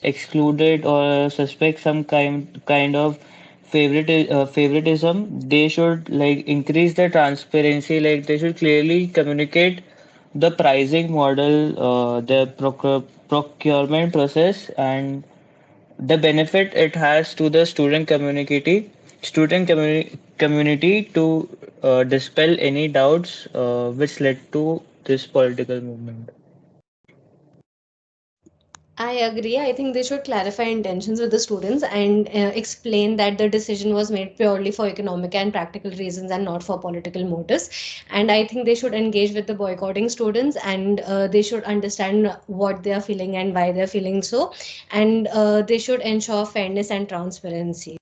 excluded or suspect some kind of favoritism, they should like increase the transparency. Like they should clearly communicate the pricing model, the procurement process, and the benefit it has to the student community to dispel any doubts which led to this political movement. I agree. I think they should clarify intentions with the students and explain that the decision was made purely for economic and practical reasons and not for political motives. And I think they should engage with the boycotting students and they should understand what they are feeling and why they're feeling so. And they should ensure fairness and transparency.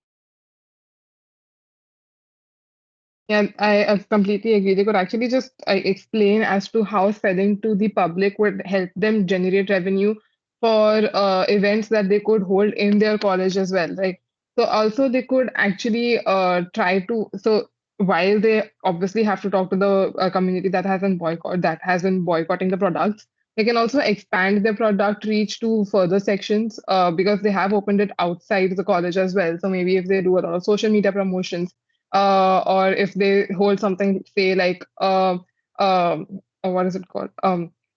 Yeah, I completely agree. They could actually just explain as to how selling to the public would help them generate revenue for events that they could hold in their college as well, right? So also they could actually try to so while they obviously have to talk to the community that has been boycotting the products, they can also expand their product reach to further sections because they have opened it outside the college as well. So maybe if they do a lot of social media promotions or if they hold something, say what is it called?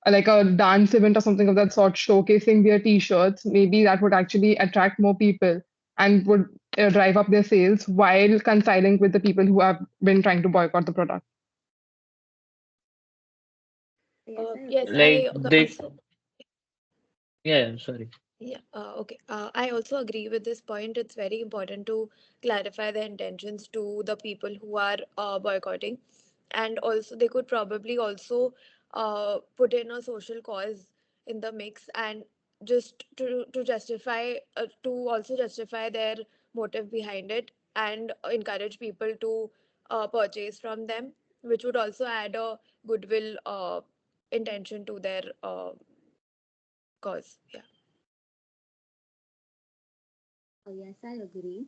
Like a dance event or something of that sort, showcasing their t-shirts, maybe that would actually attract more people and would drive up their sales while reconciling with the people who have been trying to boycott the product. Yes, I Yes, agree. Like I they, also yeah, sorry. yeah, okay. I also agree with this point. It's very important to clarify the intentions to the people who are boycotting, and also they could probably also put in a social cause in the mix, and just to justify to also justify their motive behind it, and encourage people to purchase from them, which would also add a goodwill intention to their cause. Yeah. Yes, I agree.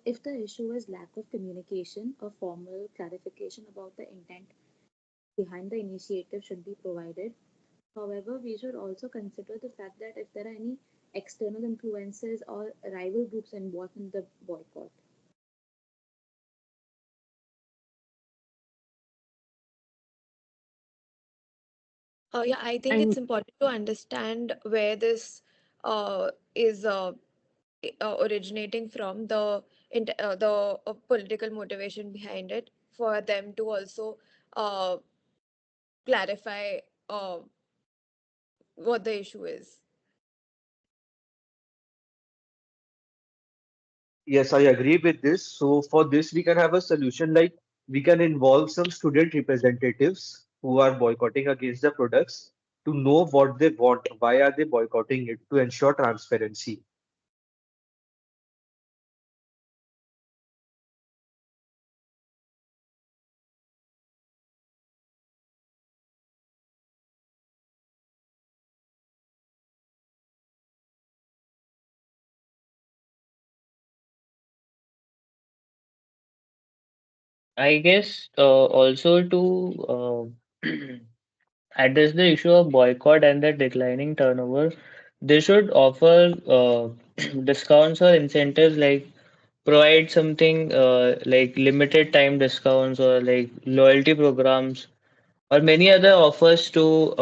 If the issue is lack of communication, a formal clarification about the intent behind the initiative should be provided. However, we should also consider the fact that if there are any external influences or rival groups involved in the boycott. Yeah, I think it's And important to understand where this is originating from, the political motivation behind it, for them to also uh, clarify uh, what the issue is. Yes, I agree with this. So for this, we can have a solution like we can involve some student representatives who are boycotting against the products to know what they want, why are they boycotting it to ensure transparency. I guess also to address the issue of boycott and the declining turnover, they should offer discounts or incentives like provide something like limited time discounts or like loyalty programs or many other offers to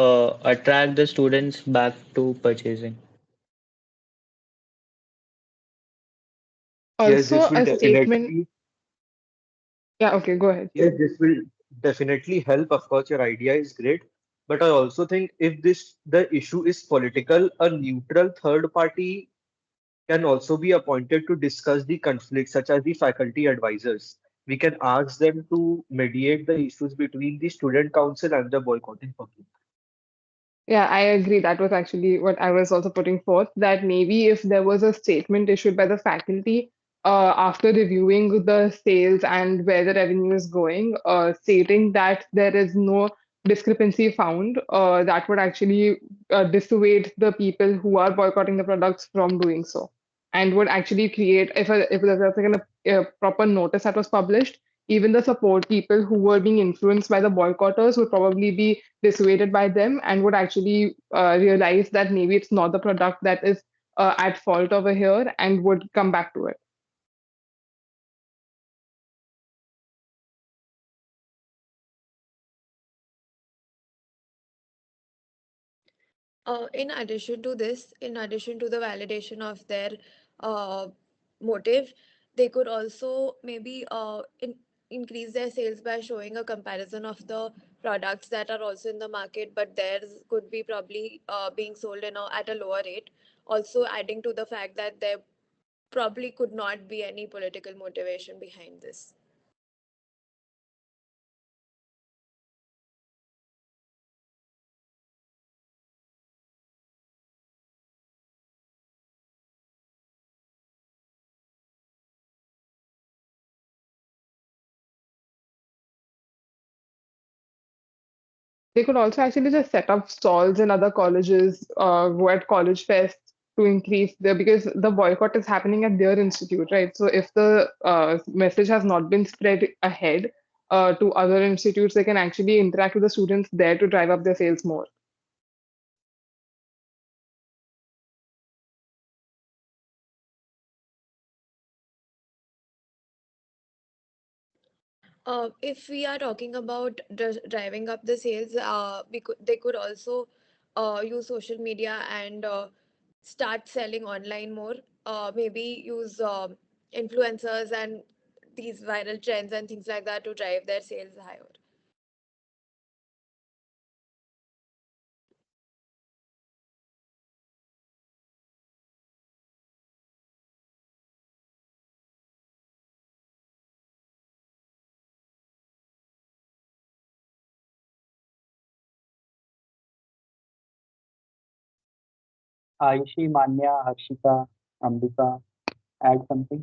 attract the students back to purchasing. Yes, also this will a statement. definitely, Yeah, okay, go ahead. yes, this will definitely help. Of course, your idea is great, but I also think if the issue is political, a neutral third party can also be appointed to discuss the conflict, such as the faculty advisors. We can ask them to mediate the issues between the student council and the boycotting public. Yeah, I agree. That was actually what I was also putting forth, that maybe if there was a statement issued by the faculty after reviewing the sales and where the revenue is going, stating that there is no discrepancy found, that would actually dissuade the people who are boycotting the products from doing so, and would actually create, if there's like a proper notice that was published, even the support people who were being influenced by the boycotters would probably be dissuaded by them and would actually realize that maybe it's not the product that is at fault over here and would come back to it. In addition to this, in addition to the validation of their uh, motive, they could also maybe increase their sales by showing a comparison of the products that are also in the market, but theirs could be probably being sold at a lower rate. Also, adding to the fact that there probably could not be any political motivation behind this. They could also actually just set up stalls in other colleges, go at college fests to increase because the boycott is happening at their institute, right? So if the message has not been spread ahead to other institutes, they can actually interact with the students there to drive up their sales more. If we are talking about driving up the sales, they could also use social media and start selling online more. Maybe use influencers and these viral trends and things like that to drive their sales higher. Aishi, Manya, Harshita, Ambika, add something.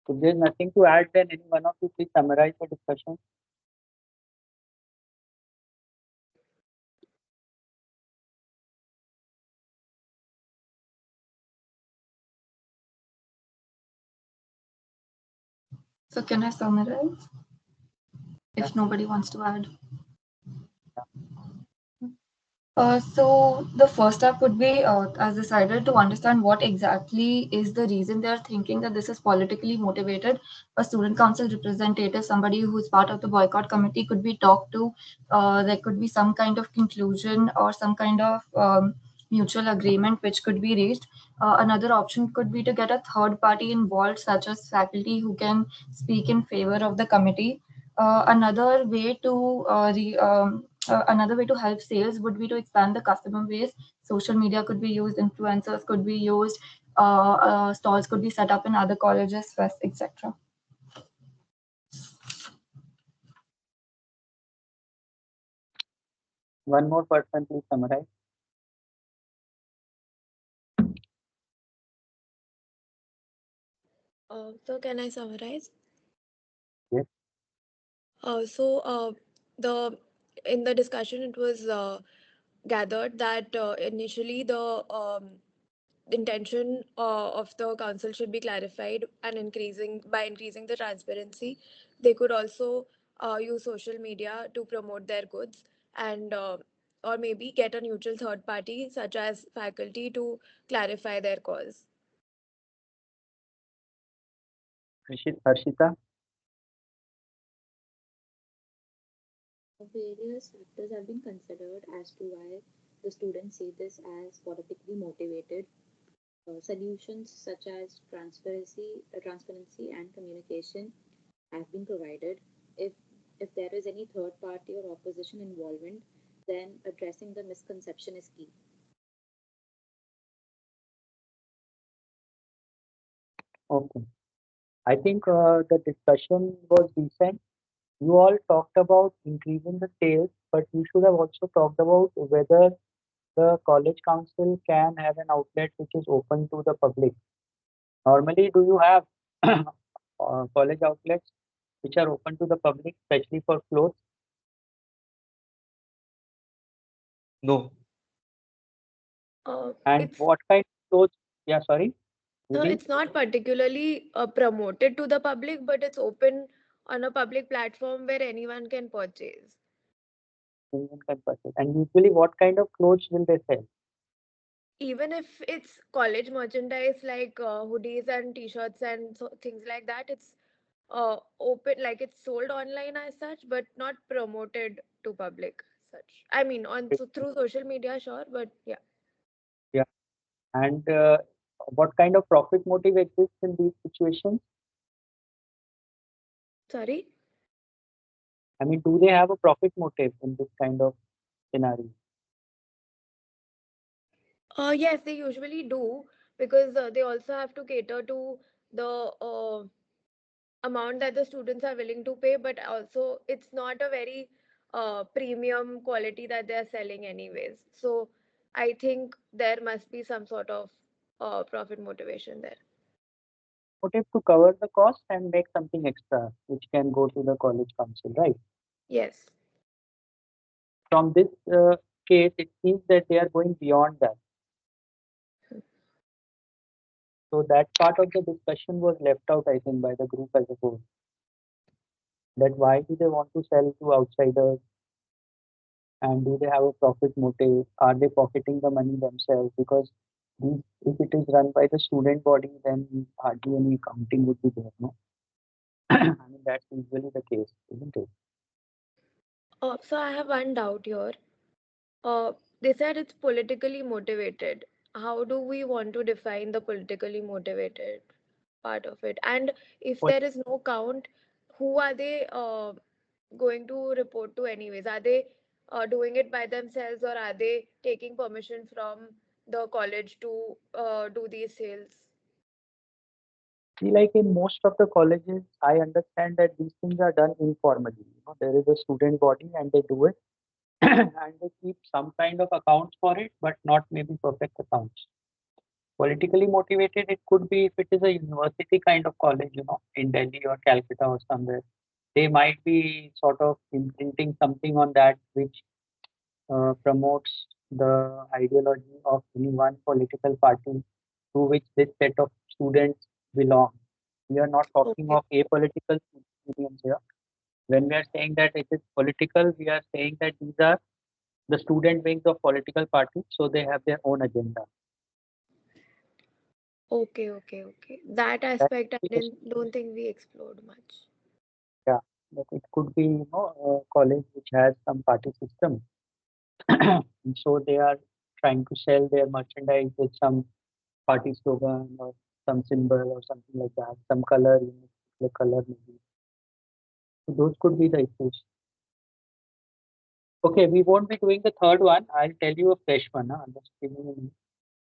If there's nothing to add, then any one of you please summarize the discussion. So can I summarize if nobody wants to add? So the first step would be, as decided, to understand what exactly is the reason they are thinking that this is politically motivated. A student council representative, somebody who's part of the boycott committee, could be talked to. There could be some kind of conclusion or some kind of mutual agreement which could be reached. Another option could be to get a third party involved, such as faculty who can speak in favor of the committee. Another way to help sales would be to expand the customer base. Social media could be used, influencers could be used, stalls could be set up in other colleges, fests, etc. One more person, please summarize. So can I summarize? Yes. The in the discussion it was gathered that initially the intention of the council should be clarified and increasing the transparency. They could also use social media to promote their goods and or maybe get a neutral third party such as faculty to clarify their cause. Harshita. Various factors have been considered as to why the students see this as politically motivated. Solutions such as transparency and communication have been provided. If if there is any third party or opposition involvement, then addressing the misconception is key. Okay. I think the discussion was decent. You all talked about increasing the sales, but you should have also talked about whether the college council can have an outlet which is open to the public. Normally, do you have college outlets which are open to the public, especially for clothes? No. And It's what kind of clothes? Yeah, sorry, Vivi, it's not particularly promoted to the public, but it's open on a public platform where anyone can purchase. anyone can purchase. And usually, what kind of clothes will they sell? Even if it's college merchandise like hoodies and t-shirts and things like that, it's open, like it's sold online as such, but not promoted to public such. I mean, on through social media, sure, but yeah. Yeah. And what kind of profit motive exists in these situations? Sorry. I mean, do they have a profit motive in this kind of scenario? Yes, they usually do, because they also have to cater to the amount that the students are willing to pay, but also it's not a very premium quality that they are selling anyways. So I think there must be some sort of profit motivation there. Motive to cover the cost and make something extra, which can go to the college council, right? Yes. From this case, it seems that they are going beyond that. So that part of the discussion was left out, I think, by the group as a whole. That why do they want to sell to outsiders, and do they have a profit motive? Are they pocketing the money themselves? Because these, if it is run by the student body, then hardly any accounting would be there, no? I mean, that's usually the case, isn't it? So I have one doubt here. Uh, they said it's politically motivated. How do we want to define the politically motivated part of it? And if Well, there is no count, who are they going to report to anyways? Are they doing it by themselves, or are they taking permission from the college to do these sales? see, like in most of the colleges, I understand that these things are done informally. There is a student body and they do it, and they keep some kind of accounts for it, but not maybe perfect accounts. Politically motivated, it could be if it is a university kind of college, in Delhi or Calcutta or somewhere. They might be sort of imprinting something on that which promotes the ideology of any one political party to which this set of students belong. We are not talking Okay. of apolitical unions here. When we are saying that it is political, we are saying that these are the student wings of political parties, so they have their own agenda. Okay, okay, okay. That That aspect I could be the didn't don't think we explored much. yeah, but it could be a college which has some party system, and so they are trying to sell their merchandise with some party slogan or some symbol or something like that, some color, the color maybe. So those could be the issues. Okay, we won't be doing the third one. I'll tell you a fresh one. Huh? Just give me a minute.